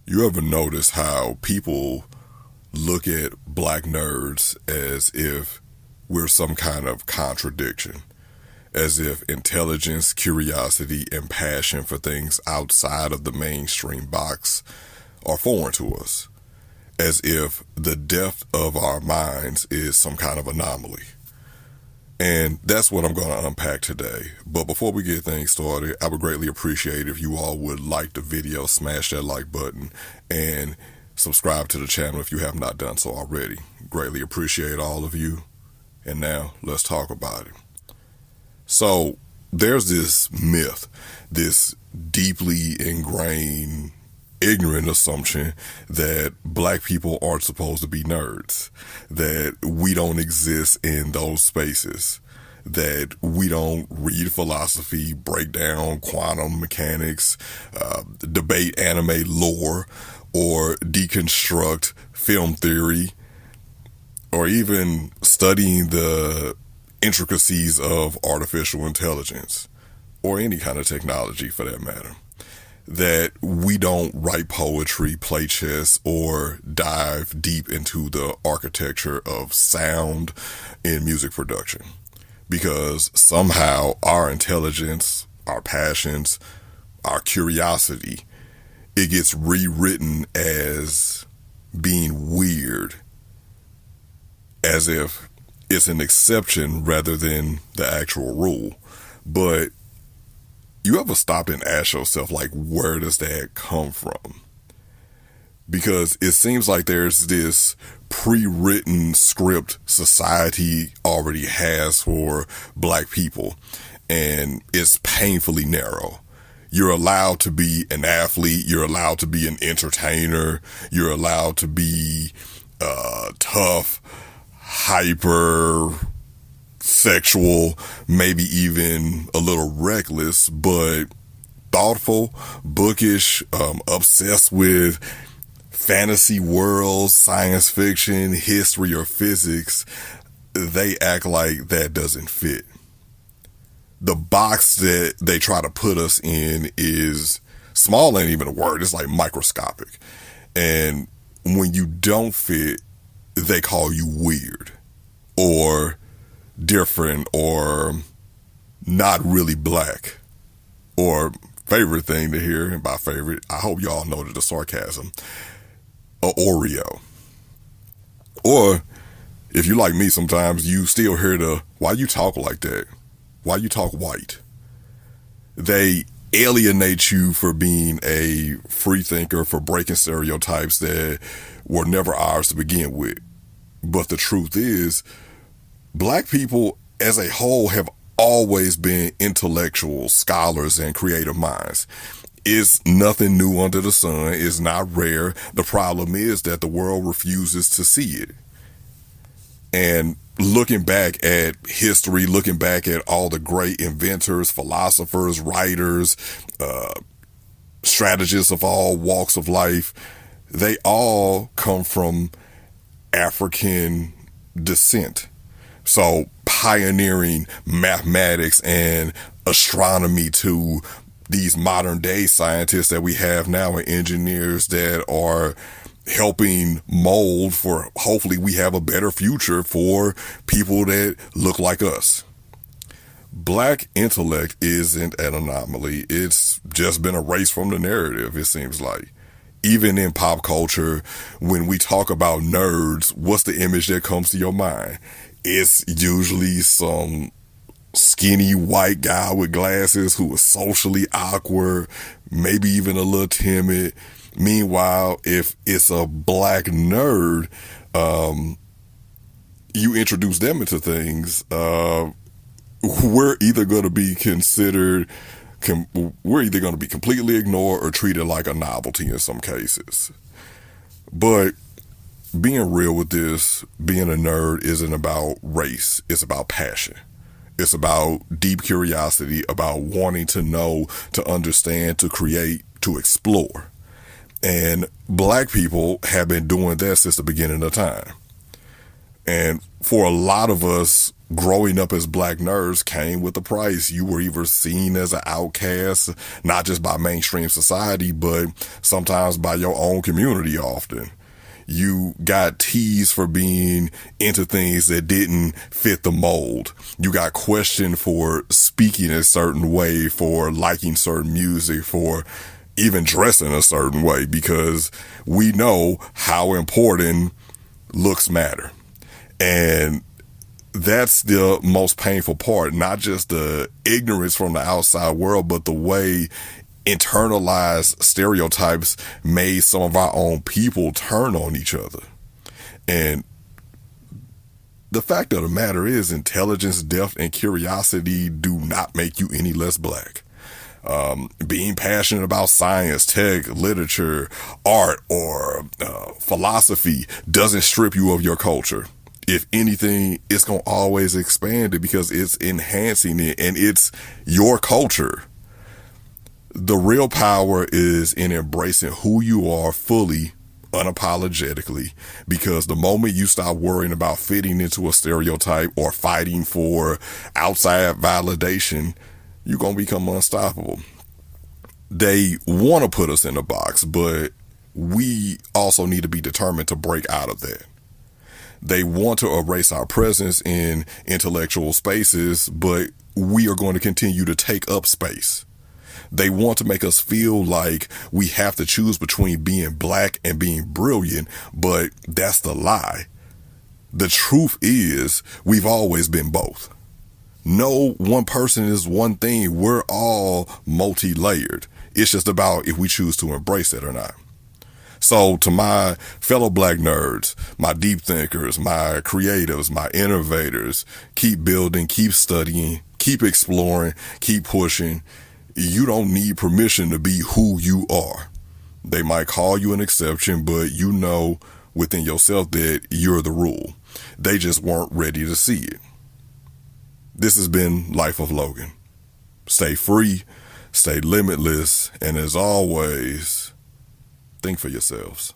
You ever notice how people look at black nerds as if we're some kind of contradiction? As if intelligence, curiosity, and passion for things outside of the mainstream box are foreign to us. As if the depth of our minds is some kind of anomaly. And that's what I'm going to unpack today. But before we get things started, I would greatly appreciate if you all would like the video, smash that like button, and subscribe to the channel if you have not done so already. Greatly appreciate all of you. And now let's talk about it. So there's this myth, this deeply ingrained ignorant assumption that black people aren't supposed to be nerds, that we don't exist in those spaces, that we don't read philosophy, break down quantum mechanics, debate anime lore, or deconstruct film theory, or even studying the intricacies of artificial intelligence, or any kind of technology for that matter. That we don't write poetry, play chess, or dive deep into the architecture of sound in music production. Because somehow our intelligence, our passions, our curiosity, it gets rewritten as being weird, as if it's an exception rather than the actual rule. But you ever stop and ask yourself, like, where does that come from? Because it seems like there's this pre-written script society already has for black people, and it's painfully narrow. You're allowed to be an athlete, you're allowed to be an entertainer, you're allowed to be tough, hyper sexual, maybe even a little reckless, but thoughtful, bookish, obsessed with fantasy worlds, science fiction, history, or physics. They act like that doesn't fit. The box that they try to put us in is small, ain't even a word. It's like microscopic. And when you don't fit, they call you weird or different or not really black. Or favorite thing to hear, and by favorite, I hope y'all noted the sarcasm, a Oreo. Or if you like me, sometimes you still hear the, why you talk like that? Why you talk white? They alienate you for being a free thinker, for breaking stereotypes that were never ours to begin with. But the truth is, black people as a whole have always been intellectual scholars and creative minds. It's nothing new under the sun. It's not rare. The problem is that the world refuses to see it. And looking back at history, looking back at all the great inventors, philosophers, writers, strategists of all walks of life, they all come from African descent. So pioneering mathematics and astronomy to these modern day scientists that we have now and engineers that are helping mold for, hopefully we have a better future for people that look like us. Black intellect isn't an anomaly. It's just been erased from the narrative, it seems like. Even in pop culture, when we talk about nerds, what's the image that comes to your mind? It's usually some skinny white guy with glasses who is socially awkward, maybe even a little timid. Meanwhile, if it's a black nerd, you introduce them into things, we're either going to be completely ignored or treated like a novelty in some cases. But being real with this, being a nerd isn't about race. It's about passion. It's about deep curiosity, about wanting to know, to understand, to create, to explore. And black people have been doing that since the beginning of time. And for a lot of us, growing up as black nerds came with a price. You were either seen as an outcast, not just by mainstream society, but sometimes by your own community often. You got teased for being into things that didn't fit the mold. You got questioned for speaking a certain way, for liking certain music, for even dressing a certain way, because we know how important looks matter. And that's the most painful part, not just the ignorance from the outside world, but the way internalized stereotypes made some of our own people turn on each other. And the fact of the matter is, intelligence, depth, and curiosity do not make you any less black. Being passionate about science, tech, literature, art, or philosophy doesn't strip you of your culture. If anything, it's going to always expand it because it's enhancing it and it's your culture. The real power is in embracing who you are fully, unapologetically, because the moment you stop worrying about fitting into a stereotype or fighting for outside validation, you're going to become unstoppable. They want to put us in a box, but we also need to be determined to break out of that. They want to erase our presence in intellectual spaces, but we are going to continue to take up space. They want to make us feel like we have to choose between being black and being brilliant, but that's the lie. The truth is, we've always been both. No one person is one thing. We're all multi-layered. It's just about if we choose to embrace it or not. So to my fellow black nerds, my deep thinkers, my creatives, my innovators, keep building, keep studying, keep exploring, keep pushing. You don't need permission to be who you are. They might call you an exception, but you know within yourself that you're the rule. They just weren't ready to see it. This has been Life of Logan. Stay free, stay limitless, and as always, think for yourselves.